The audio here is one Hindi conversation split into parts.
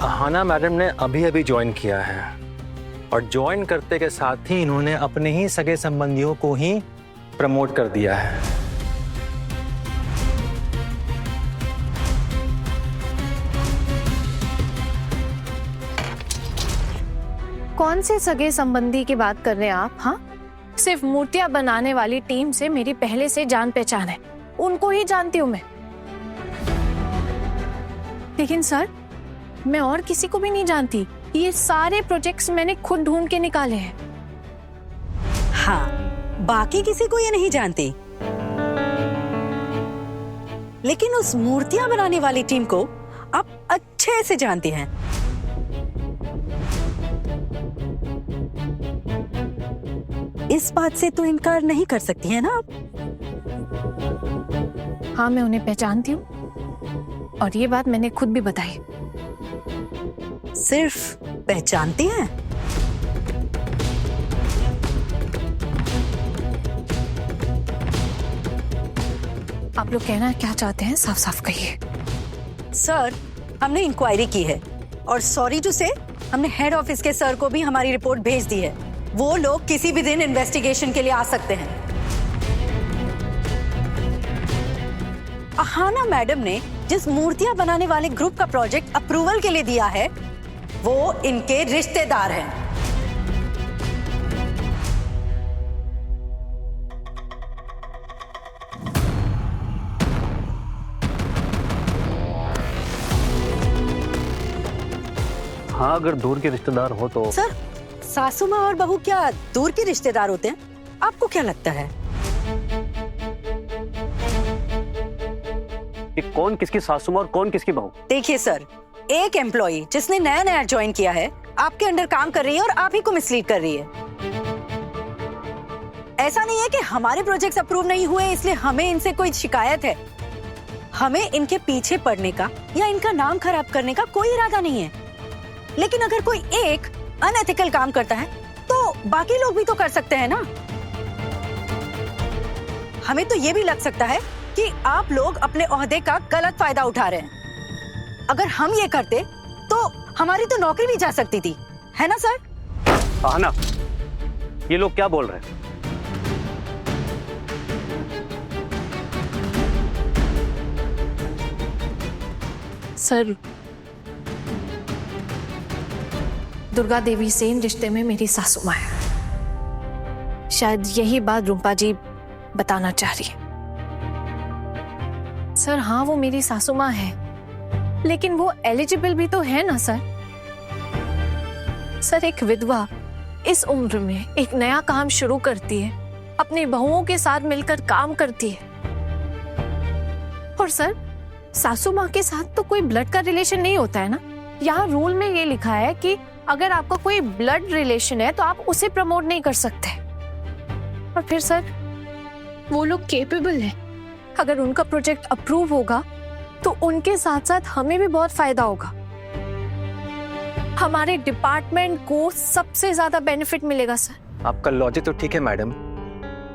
अहाना मैडम ने अभी अभी ज्वाइन किया है और ज्वाइन करते के साथ ही इन्होंने अपने ही सगे संबंधियों को ही प्रमोट कर दिया है। कौन से सगे संबंधी की बात कर रहे हैं आप? हाँ, सिर्फ मूर्तियां बनाने वाली टीम से मेरी पहले से जान पहचान है, उनको ही जानती हूँ मैं। लेकिन सर, मैं और किसी को भी नहीं जानती। ये सारे प्रोजेक्ट्स मैंने खुद ढूंढ के निकाले हैं। हाँ, बाकी किसी को ये नहीं जानती, लेकिन उस मूर्तियां बनाने वाली टीम को आप अच्छे से जानती हैं। इस बात से तो इनकार नहीं कर सकती हैं ना आप? हाँ, मैं उन्हें पहचानती हूँ और ये बात मैंने खुद भी बताई। सिर्फ पहचानती हैं? आप लोग कहना क्या चाहते हैं, साफ साफ कहिए। सर, हमने इंक्वायरी की है और सॉरी टू से हमने हेड ऑफिस के सर को भी हमारी रिपोर्ट भेज दी है। वो लोग किसी भी दिन इन्वेस्टिगेशन के लिए आ सकते हैं। अहाना मैडम ने जिस मूर्तियां बनाने वाले ग्रुप का प्रोजेक्ट अप्रूवल के लिए दिया है, वो इनके रिश्तेदार हैं। हाँ, अगर दूर के रिश्तेदार हो तो। सर, सासू माँ और बहू क्या दूर के रिश्तेदार होते हैं? आपको क्या लगता है? कि कौन किसकी सासू माँ और कौन किसकी बहू? देखिए सर, एक एम्प्लॉई जिसने नया नया ज्वाइन किया है आपके अंडर काम कर रही है और आप ही को मिसलीड कर रही है। ऐसा नहीं है कि हमारे प्रोजेक्ट्स अप्रूव नहीं हुए इसलिए हमें इनसे कोई शिकायत है। हमें इनके पीछे पड़ने का या इनका नाम खराब करने का कोई इरादा नहीं है, लेकिन अगर कोई एक अनएथिकल काम करता है तो बाकी लोग भी तो कर सकते हैं ना। हमें तो ये भी लग सकता है कि आप लोग अपने ओहदे का गलत फायदा उठा रहे हैं। अगर हम ये करते तो हमारी तो नौकरी भी जा सकती थी, है ना सर? अहाना, ये लोग क्या बोल रहे हैं? सर, दुर्गा देवी से इन रिश्ते में मेरी सासू माँ है। शायद यही बात रूपा जी बताना चाह रही है। सर हाँ, वो मेरी सासू माँ है, लेकिन वो एलिजिबल भी तो है ना सर। सर, एक विधवा इस उम्र में एक नया काम शुरू करती है, अपनी बहुओं के साथ मिलकर काम करती है। और सर, सासू माँ के साथ तो कोई ब्लड का रिलेशन नहीं होता है ना। यहाँ रूल में ये लिखा है कि अगर आपका कोई ब्लड रिलेशन है तो आप उसे प्रमोट नहीं कर सकते। और फिर सर, वो लोग केपेबल हैं। अगर उनका प्रोजेक्ट अप्रूव होगा तो उनके साथ साथ हमें भी बहुत फायदा होगा। हमारे डिपार्टमेंट को सबसे ज्यादा बेनिफिट मिलेगा सर। आपका लॉजिक तो ठीक है मैडम,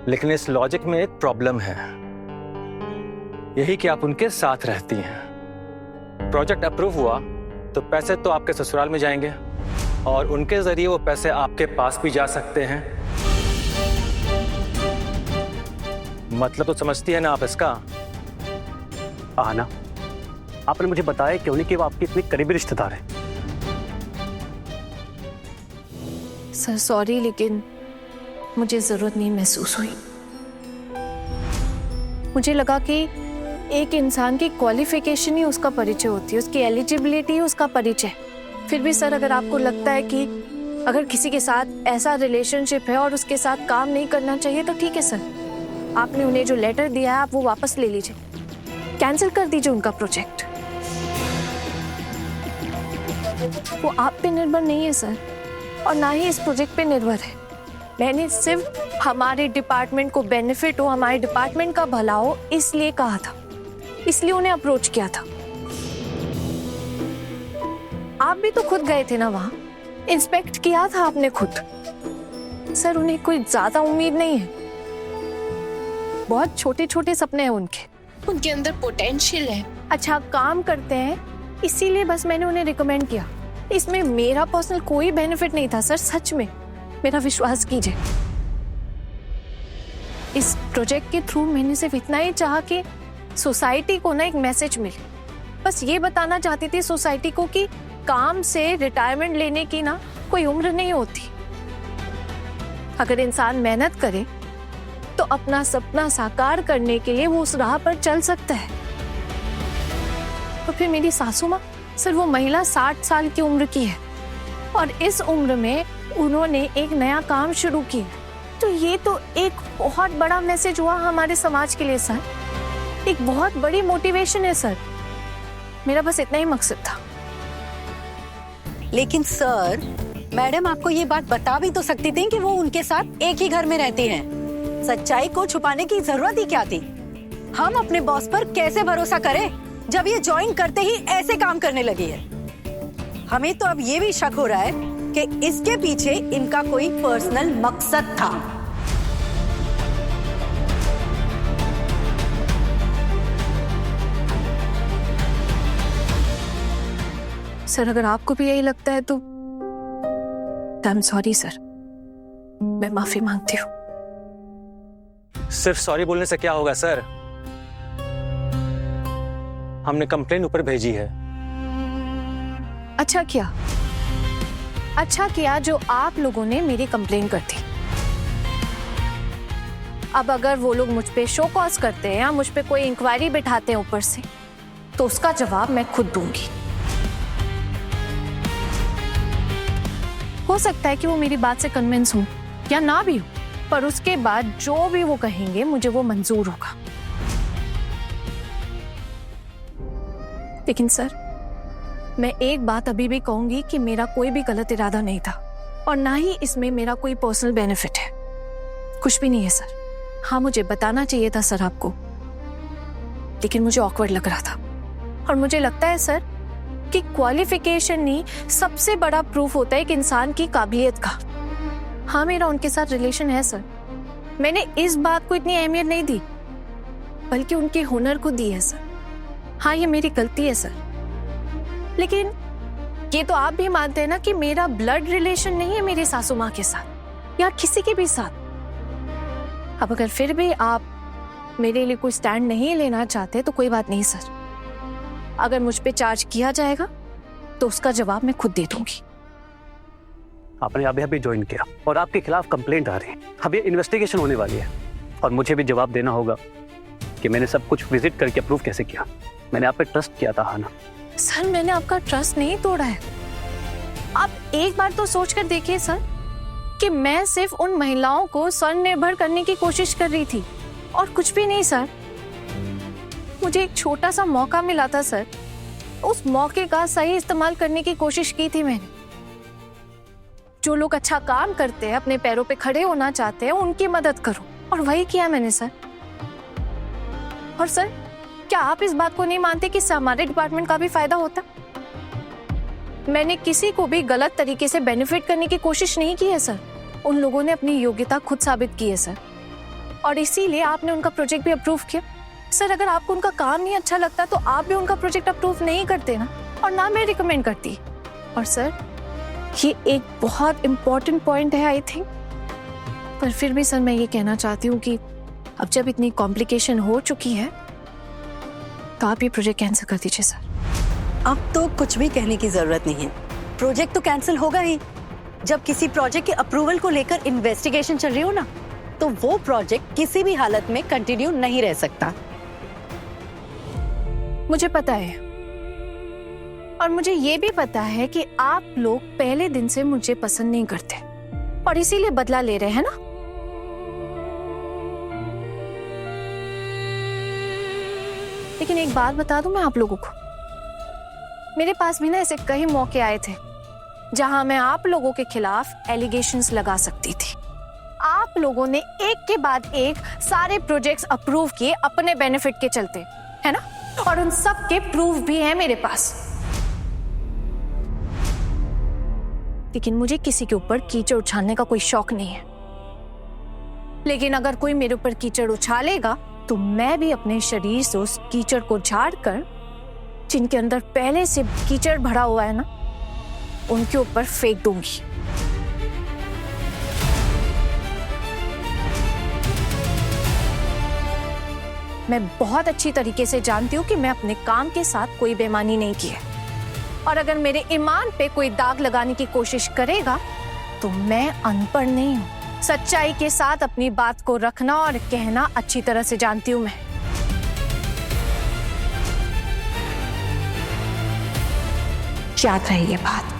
लेकिन इस लॉजिक में एक प्रॉब्लम है, यही कि आप उनके साथ रहती हैं। प्रोजेक्ट अप्रूव हुआ तो पैसे तो आपके ससुराल में जाएंगे और उनके जरिए वो पैसे आपके पास भी जा सकते हैं। मतलब तो समझती है ना आप इसका? अहाना, आपने मुझे बताया क्यों नहीं कि वो आपके इतने करीबी रिश्तेदार हैं? सर सॉरी, लेकिन मुझे जरूरत नहीं महसूस हुई। मुझे लगा कि एक इंसान की क्वालिफिकेशन ही उसका परिचय होती है, उसकी एलिजिबिलिटी ही उसका परिचय। फिर भी सर, अगर आपको लगता है कि अगर किसी के साथ ऐसा रिलेशनशिप है और उसके साथ काम नहीं करना चाहिए तो ठीक है सर, आपने उन्हें जो लेटर दिया है आप वो वापस ले लीजिए, कैंसिल कर दीजिए उनका प्रोजेक्ट। वो आप पे निर्भर नहीं है सर, और ना ही इस प्रोजेक्ट पे निर्भर है। मैंने सिर्फ हमारे डिपार्टमेंट को बेनिफिट हो, हमारे डिपार्टमेंट का भला हो, इसलिए कहा था, इसलिए उन्हें अप्रोच किया था। आप भी तो खुद गए थे ना वहां, इंस्पेक्ट किया था आपने खुद। सर, उन्हें कोई ज्यादा उम्मीद नहीं है, बहुत छोटे छोटे सपने हैं उनके अंदर पोटेंशियल है, अच्छा काम करते हैं, इसीलिए बस मैंने उन्हें रिकमेंड किया। इसमें मेरा पर्सनल कोई बेनिफिट नहीं था सर, सच में मेरा विश्वास कीजिए। इस प्रोजेक्ट के थ्रू मैंने सिर्फ इतना ही चाहा कि सोसाइटी को ना एक मैसेज मिले। बस ये बताना चाहती थी सोसाइटी को कि काम से रिटायरमेंट लेने की ना कोई उम्र नहीं होती। अगर इंसान मेहनत करे तो अपना सपना साकार करने के लिए वो उस राह पर चल सकता है। तो फिर मेरी सासू माँ सर, वो महिला 60 साल की उम्र की है और इस उम्र में उन्होंने एक नया काम शुरू किया। तो ये तो एक बहुत बड़ा मैसेज हुआ हमारे समाज के लिए सर, एक बहुत बड़ी मोटिवेशन है सर। मेरा बस इतना ही मकसद था। लेकिन सर, मैडम आपको ये बात बता भी तो सकती थी कि वो उनके साथ एक ही घर में रहती हैं। सच्चाई को छुपाने की जरूरत ही क्या थी? हम अपने बॉस पर कैसे भरोसा करें जब ये ज्वाइन करते ही ऐसे काम करने लगी है? हमें तो अब ये भी शक हो रहा है कि इसके पीछे इनका कोई पर्सनल मकसद था। सर अगर आपको भी यही लगता है तो आई एम सॉरी सर, मैं माफी मांगती हूँ। सिर्फ सॉरी बोलने से क्या होगा सर? हमने कंप्लेन ऊपर भेजी है। अच्छा किया जो आप लोगों ने मेरी कंप्लेन कर दी। अब अगर वो लोग मुझ पे शो कॉज करते हैं या मुझ पे कोई इंक्वायरी बिठाते हैं ऊपर से, तो उसका जवाब मैं खुद दूंगी। हो सकता है कि वो मेरी बात से कन्विंस हो या ना भी हो, पर उसके बाद जो भी वो कहेंगे मुझे वो मंजूर होगा। लेकिन सर, मैं एक बात अभी भी कहूंगी कि मेरा कोई भी गलत इरादा नहीं था और ना ही इसमें मेरा कोई पर्सनल बेनिफिट है। कुछ भी नहीं है सर। हाँ, मुझे बताना चाहिए था सर आपको, लेकिन मुझे ऑकवर्ड लग रहा था। और मुझे लगता है सर कि क्वालिफिकेशन ही सबसे बड़ा प्रूफ होता है एक इंसान की काबिलियत का। हाँ, मेरा उनके साथ रिलेशन है सर। मैंने इस बात को इतनी अहमियत नहीं दी, बल्कि उनके हुनर को दी है सर। हाँ, ये मेरी गलती है सर, लेकिन ये तो आप भी मानते हैं ना कि मेरा ब्लड रिलेशन नहीं है मेरी सासू माँ के साथ या किसी के भी साथ। अब अगर फिर भी आप मेरे लिए कोई स्टैंड नहीं लेना चाहते तो कोई बात नहीं सर। अगर मुझ पे चार्ज किया जाएगा तो उसका जवाब मैं खुद दे दूंगी। आपने अभी ज्वाइन किया और आपके खिलाफ कंप्लेंट आ रही है। अब ये इन्वेस्टिगेशन होने वाली है और मुझे भी जवाब देना होगा कि मैंने सब कुछ विजिट करके अप्रूव कैसे किया। मैंने आप पे ट्रस्ट किया था हाना। सर, मैंने आपका ट्रस्ट नहीं तोड़ा है। आप एक बार तो सोच कर देखिए सर कि मैं सिर्फ उन महिलाओं को स्वनिर्भर करने की कोशिश कर रही थी और कुछ भी नहीं सर। मुझे एक छोटा सा मौका मिला था सर, उस मौके का सही इस्तेमाल करने की कोशिश की थी मैंने। जो लोग अच्छा काम करते हैं, अपने पैरों पे खड़े होना चाहते हैं, उनकी मदद करो, और वही किया मैंने सर। और सर, क्या आप इस बात को नहीं मानते कि हमारे डिपार्टमेंट का भी फायदा होता? मैंने किसी को भी गलत तरीके से बेनिफिट करने की कोशिश नहीं की है सर। उन लोगों ने अपनी योग्यता खुद साबित की है सर, और इसीलिए आपने उनका प्रोजेक्ट भी अप्रूव किया। सर, अगर आपको उनका काम नहीं अच्छा लगता तो आप भी उनका प्रोजेक्ट अप्रूव नहीं करते ना, और ना मैं रिकमेंड करती। और सर, ये एक बहुत इंपॉर्टेंट पॉइंट है आई थिंक, पर फिर भी सर मैं ये कहना चाहती हूँ कि अब जब इतनी कॉम्प्लिकेशन हो चुकी है तो आप ये प्रोजेक्ट कैंसिल कर दीजिए सर। अब तो कुछ भी कहने की जरूरत नहीं है। प्रोजेक्ट तो कैंसिल होगा ही। जब किसी प्रोजेक्ट के अप्रूवल को लेकर इन्वेस्टिगेशन चल रही हो ना, तो वो प्रोजेक्ट किसी भी हालत में कंटिन्यू नहीं रह सकता। मुझे पता है, और मुझे ये भी पता है कि आप लोग पहले दिन से मुझे पसंद नहीं करते और इसीलिए बदला ले रहे हैं ना। लेकिन एक बात बता दूं मैं आप लोगों को, मेरे पास भी ना ऐसे कई मौके आए थे जहां मैं आप लोगों के खिलाफ एलिगेशंस लगा सकती थी। आप लोगों ने एक के बाद एक सारे प्रोजेक्ट्स अप्रूव किए अपने बेनिफिट के चलते, है ना, और उन सब के प्रूफ भी हैं मेरे पास। लेकिन मुझे किसी के ऊपर कीचड़ उछालने का कोई शौक नहीं है। लेकिन अगर कोई मेरे ऊपर कीचड़ उछालेगा तो मैं भी अपने शरीर से उस कीचड़ को झाड़कर, जिनके अंदर पहले से कीचड़ भरा हुआ है ना, उनके ऊपर फेंक दूंगी। मैं बहुत अच्छी तरीके से जानती हूँ कि मैं अपने काम के साथ कोई बेईमानी नहीं की है, और अगर मेरे ईमान पे कोई दाग लगाने की कोशिश करेगा तो मैं अनपढ़ नहीं हूँ। सच्चाई के साथ अपनी बात को रखना और कहना अच्छी तरह से जानती हूँ मैं। याद रहे ये बात।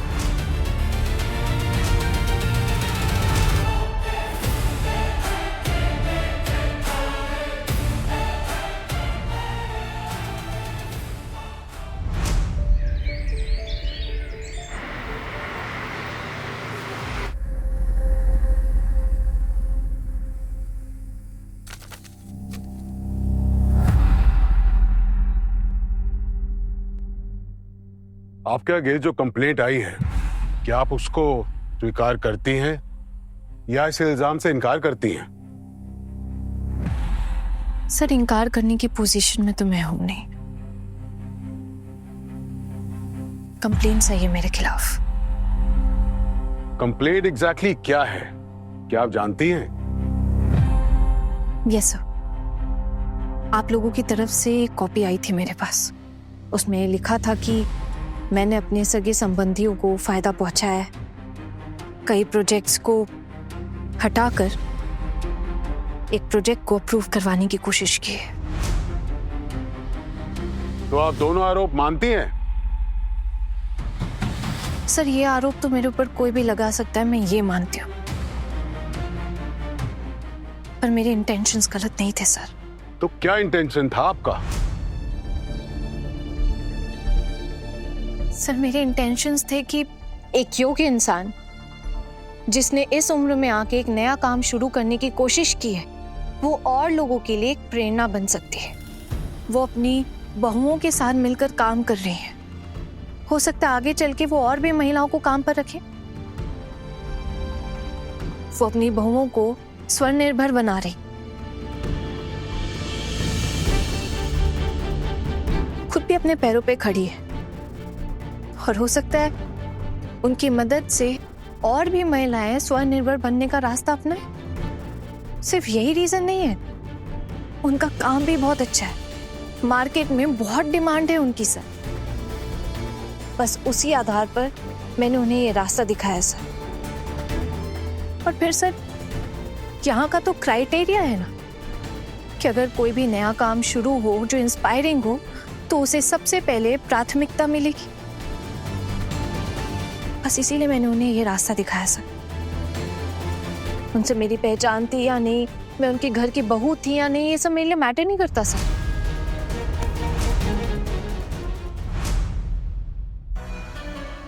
आपके आगे जो कंप्लेंट आई है, क्या आप उसको स्वीकार करती हैं या इस इल्जाम से इनकार करती हैं? सर, इनकार करने की पोजीशन में तो मैं हूं नहीं। कंप्लेंट सही है मेरे खिलाफ। कंप्लेंट एग्जैक्टली क्या है, क्या आप जानती हैं? यस सर, आप लोगों की तरफ से एक कॉपी आई थी मेरे पास। उसमें लिखा था कि मैंने अपने सगे संबंधियों को फायदा पहुंचाया है, कई प्रोजेक्ट्स को हटाकर एक प्रोजेक्ट को अप्रूव करवाने की कोशिश की है। तो आप दोनों आरोप मानती हैं? सर, ये आरोप तो मेरे ऊपर कोई भी लगा सकता है, मैं ये मानती हूँ, पर मेरे इंटेंशंस गलत नहीं थे सर। तो क्या इंटेंशन था आपका? सर, मेरे इंटेंशंस थे कि एक योग्य इंसान जिसने इस उम्र में आके एक नया काम शुरू करने की कोशिश की है, वो और लोगों के लिए एक प्रेरणा बन सकती है। वो अपनी बहुओं के साथ मिलकर काम कर रही हैं। हो सकता है आगे चल के वो और भी महिलाओं को काम पर रखें। वो अपनी बहुओं को स्वनिर्भर बना रही, खुद भी अपने पैरों पे खड़ी है, और हो सकता है उनकी मदद से और भी महिलाएं स्वनिर्भर बनने का रास्ता अपनाएं। सिर्फ यही रीजन नहीं है, उनका काम भी बहुत अच्छा है, मार्केट में बहुत डिमांड है उनकी सर। बस उसी आधार पर मैंने उन्हें ये रास्ता दिखाया सर। और फिर सर, यहाँ का तो क्राइटेरिया है ना कि अगर कोई भी नया काम शुरू हो जो इंस्पायरिंग हो तो उसे सबसे पहले प्राथमिकता मिलेगी। बस इसीलिए मैंने उन्हें ये रास्ता दिखाया सर। उनसे मेरी पहचान थी या नहीं, मैं उनके घर की बहू थी या नहीं, ये सब मेरे लिए मैटर नहीं करता सर।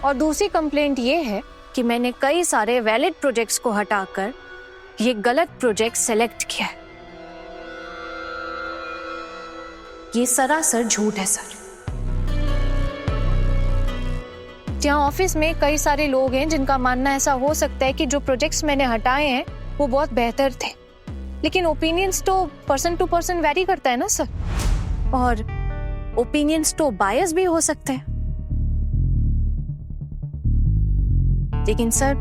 और दूसरी कंप्लेंट ये है कि मैंने कई सारे वैलिड प्रोजेक्ट्स को हटाकर ये गलत प्रोजेक्ट सेलेक्ट किया है। ये सरासर झूठ है सर। जहाँ ऑफिस में कई सारे लोग हैं जिनका मानना ऐसा हो सकता है कि जो प्रोजेक्ट्स मैंने हटाए हैं वो बहुत बेहतर थे, लेकिन ओपिनियंस तो पर्सन टू पर्सन वेरी करता है ना सर, और ओपिनियंस तो बायस भी हो सकते हैं। लेकिन सर,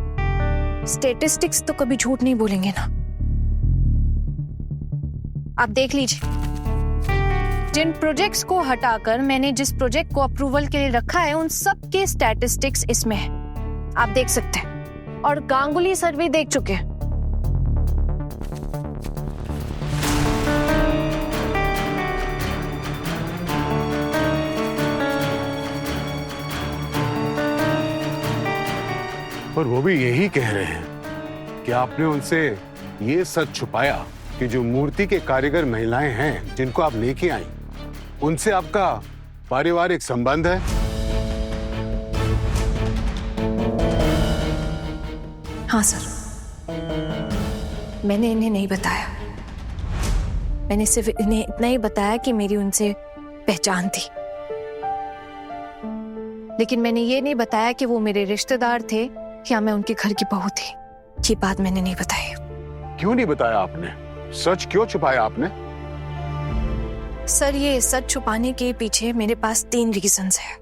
स्टैटिस्टिक्स तो कभी झूठ नहीं बोलेंगे ना। आप देख लीजिए, जिन प्रोजेक्ट्स को हटाकर मैंने जिस प्रोजेक्ट को अप्रूवल के लिए रखा है उन सब के स्टैटिस्टिक्स इसमें है, आप देख सकते हैं। और गांगुली सर भी देख चुके हैं। और वो भी यही कह रहे हैं कि आपने उनसे ये सच छुपाया कि जो मूर्ति के कारीगर महिलाएं हैं जिनको आप लेके आई, उनसे आपका पारिवारिक संबंध है। हाँ सर, मैंने इन्हें नहीं बताया। मैंने सिर्फ इन्हें इतना ही बताया कि मेरी उनसे पहचान थी, लेकिन मैंने ये नहीं बताया कि वो मेरे रिश्तेदार थे या मैं उनके घर की बहू थी। ये बात मैंने नहीं बताई। क्यों नहीं बताया आपने? सच क्यों छुपाया आपने? सर, ये सच छुपाने के पीछे मेरे पास 3 रीजंस हैं।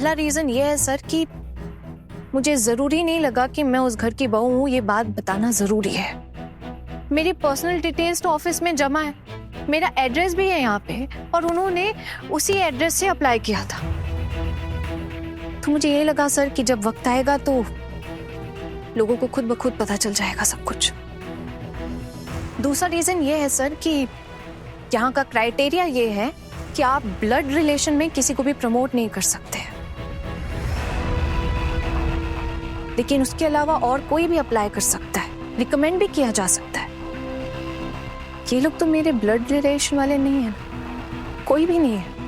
पहला रीजन ये है सर कि मुझे जरूरी नहीं लगा कि मैं उस घर की बहू हूँ, ये बात बताना जरूरी है। मेरी पर्सनल डिटेल्स तो ऑफिस में जमा है, मेरा एड्रेस भी है यहाँ पे, और उन्होंने उसी एड्रेस से अप्लाई किया था। तो मुझे ये लगा सर कि जब वक्त आएगा तो लोगों को खुद ब खुद पता चल जाएगा सब कुछ। दूसरा रीजन ये है सर कि यहाँ का क्राइटेरिया ये है कि आप ब्लड रिलेशन में किसी को भी प्रमोट नहीं कर सकते, लेकिन उसके अलावा और कोई भी अप्लाई कर सकता है, रिकमेंड भी किया जा सकता है। ये लोग तो मेरे ब्लड रिलेशन वाले नहीं है, कोई भी नहीं है।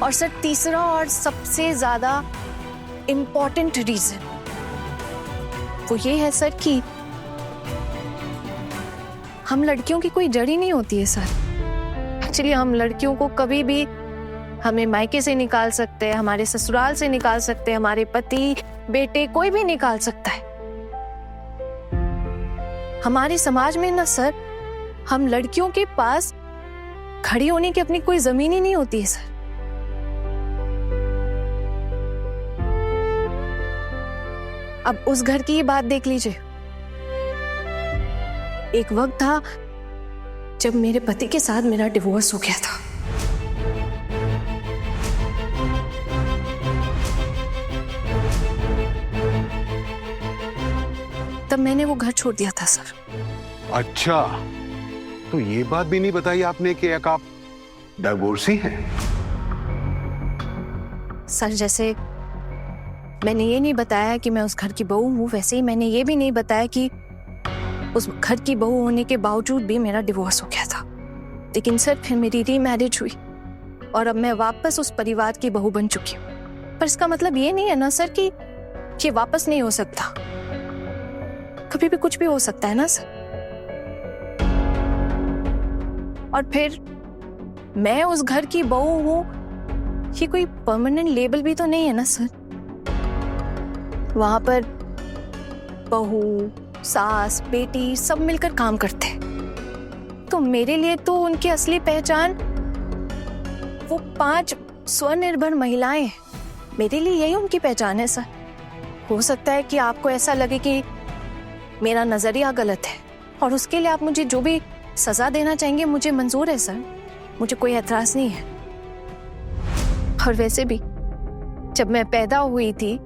और सर तीसरा और सबसे ज्यादा इम्पोर्टेंट रीजन वो ये है सर कि हम लड़कियों की कोई जड़ी नहीं होती है सर। एक्चुअली हम लड़कियों को कभी भी हमें मायके से निकाल सकते हैं, हमारे ससुराल से निकाल सकते हैं, हमारे पति बेटे कोई भी निकाल सकता है। हमारे समाज में ना सर, हम लड़कियों के पास खड़ी होने की अपनी कोई जमीन ही नहीं होती है सर। अब उस घर की ही बात देख लीजिए। एक वक्त था जब मेरे पति के साथ मेरा डिवोर्स हो गया था। तब मैंने वो घर छोड़ दिया था सर। अच्छा, तो ये बात भी नहीं बताई आपने कि एक आप डिवोर्सी हैं? सर जैसे मैंने ये नहीं बताया कि मैं उस घर की बहू हूँ, वैसे ही मैंने ये भी नहीं बताया कि उस घर की बहू होने के बावजूद भी मेरा डिवोर्स हो गया था। लेकिन सर फिर मेरी रीमैरिज हुई और अब मैं वापस उस परिवार की बहू बन चुकी हूँ। पर इसका मतलब ये नहीं है ना सर कि ये वापस नहीं हो सकता। कभी भी कुछ भी हो सकता है ना सर। और फिर मैं उस घर की बहू हूँ, ये कोई परमानेंट लेबल भी तो नहीं है ना सर। वहां पर बहू, सास, बेटी सब मिलकर काम करते हैं। तो मेरे लिए तो उनकी असली पहचान वो 5 स्वनिर्भर महिलाएं हैं। मेरे लिए यही उनकी पहचान है सर। हो सकता है कि आपको ऐसा लगे कि मेरा नजरिया गलत है, और उसके लिए आप मुझे जो भी सजा देना चाहेंगे मुझे मंजूर है सर, मुझे कोई एतराज नहीं है। और वैसे भी जब मैं पैदा हुई थी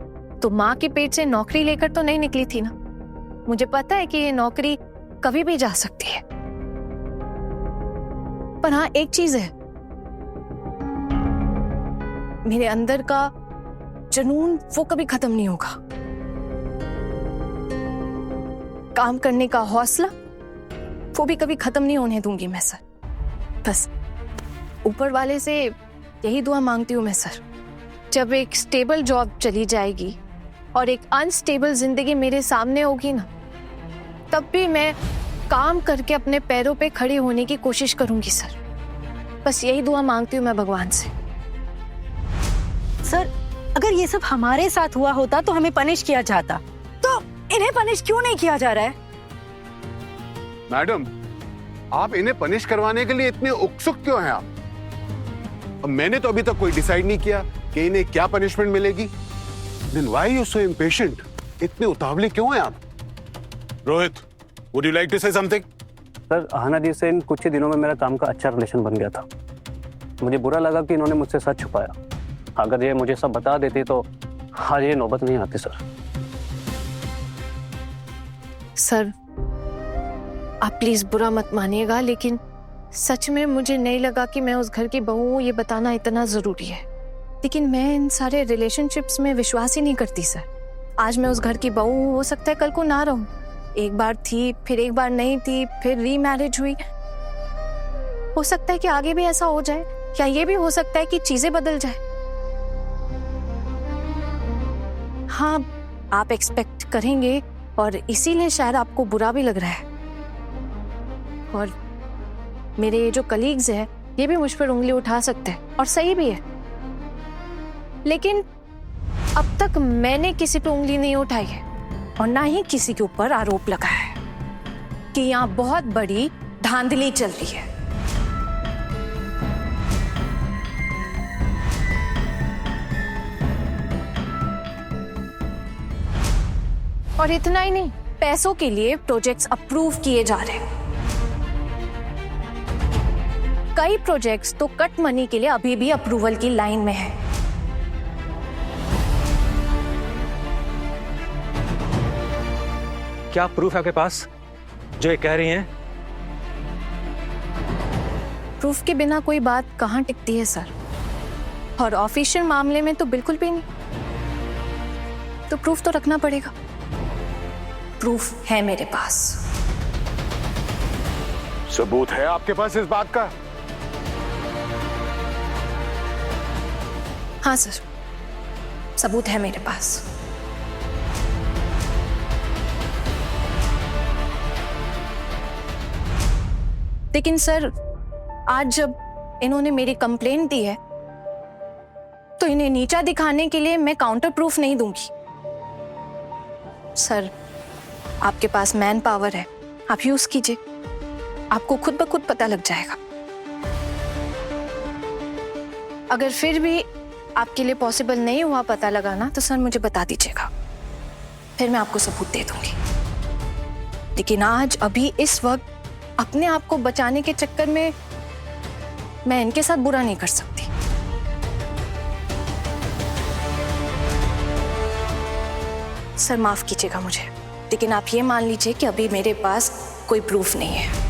तो माँ के पेट से नौकरी लेकर तो नहीं निकली थी ना। मुझे पता है कि ये नौकरी कभी भी जा सकती है। पर हाँ, एक चीज है, मेरे अंदर का जुनून वो कभी खत्म नहीं होगा। काम करने का हौसला वो भी कभी खत्म नहीं होने दूंगी मैं सर। बस ऊपर वाले से यही दुआ मांगती हूँ मैं सर, जब एक स्टेबल जॉब चली जाएगी और एक अनस्टेबल जिंदगी मेरे सामने होगी ना, तब भी मैं काम करके अपने पैरों पे खड़ी होने की कोशिश करूंगी सर। बस यही दुआ मांगती हूँ मैं भगवान से। सर, अगर ये सब हमारे साथ हुआ होता तो हमें पनिश किया जाता, तो इन्हें पनिश क्यों नहीं किया जा रहा है? मैडम, आप इन्हें पनिश करवाने के लिए इतने उत्सुक क्यों हैं आप? अब मैंने तो अभी तक कोई डिसाइड नहीं किया कि इन्हें क्या पनिशमेंट मिलेगी। Then why are you so impatient? इतने उतावले क्यों हैं आप? Rohit, would you like to say something? Sir, Aahna ji से इन कुछ ही दिनों में मेरा काम का अच्छा रिलेशन बन गया था। मुझे बुरा लगा कि इन्होंने मुझसे सच छुपाया। अगर ये मुझे सब बता देती तो आज ये नौबत नहीं आती सर। सर आप प्लीज बुरा मत मानिएगा, लेकिन सच में मुझे नहीं लगा कि मैं उस घर की बहू हूँ ये बताना इतना जरूरी है। लेकिन मैं इन सारे रिलेशनशिप्स में विश्वास ही नहीं करती सर। आज मैं उस घर की बहू हूँ, हो सकता है कल को ना रहूं। एक बार थी, फिर एक बार नहीं थी, फिर रीमैरिज हुई। हो सकता है कि आगे भी ऐसा हो जाए, या ये भी हो सकता है कि चीजें बदल जाए। हाँ, आप एक्सपेक्ट करेंगे और इसीलिए शायद आपको बुरा भी लग रहा है। और मेरे जो कलीग्स हैं ये भी मुझ पर उंगली उठा सकते हैं, और सही भी है। लेकिन अब तक मैंने किसी पे उंगली नहीं उठाई है और ना ही किसी के ऊपर आरोप लगाया है कि यहाँ बहुत बड़ी धांधली चल रही है। और इतना ही नहीं, पैसों के लिए प्रोजेक्ट्स अप्रूव किए जा रहे हैं। कई प्रोजेक्ट्स तो कट मनी के लिए अभी भी अप्रूवल की लाइन में है। क्या प्रूफ है आपके पास जो ये कह रही हैं? प्रूफ के बिना कोई बात कहाँ टिकती है सर, और ऑफिशियल मामले में तो बिल्कुल भी नहीं। तो प्रूफ तो रखना पड़ेगा। प्रूफ है मेरे पास। सबूत है आपके पास इस बात का? हाँ सर, सबूत है मेरे पास। लेकिन सर, आज जब इन्होंने मेरी कंप्लेंट दी है तो इन्हें नीचा दिखाने के लिए मैं काउंटर प्रूफ नहीं दूंगी। सर, आपके पास मैन पावर है, आप यूज कीजिए, आपको खुद ब खुद पता लग जाएगा। अगर फिर भी आपके लिए पॉसिबल नहीं हुआ पता लगाना तो सर मुझे बता दीजिएगा, फिर मैं आपको सबूत दे दूंगी। लेकिन आज अभी इस वक्त अपने आप को बचाने के चक्कर में मैं इनके साथ बुरा नहीं कर सकती। सर माफ कीजिएगा मुझे, लेकिन आप ये मान लीजिए कि अभी मेरे पास कोई प्रूफ नहीं है।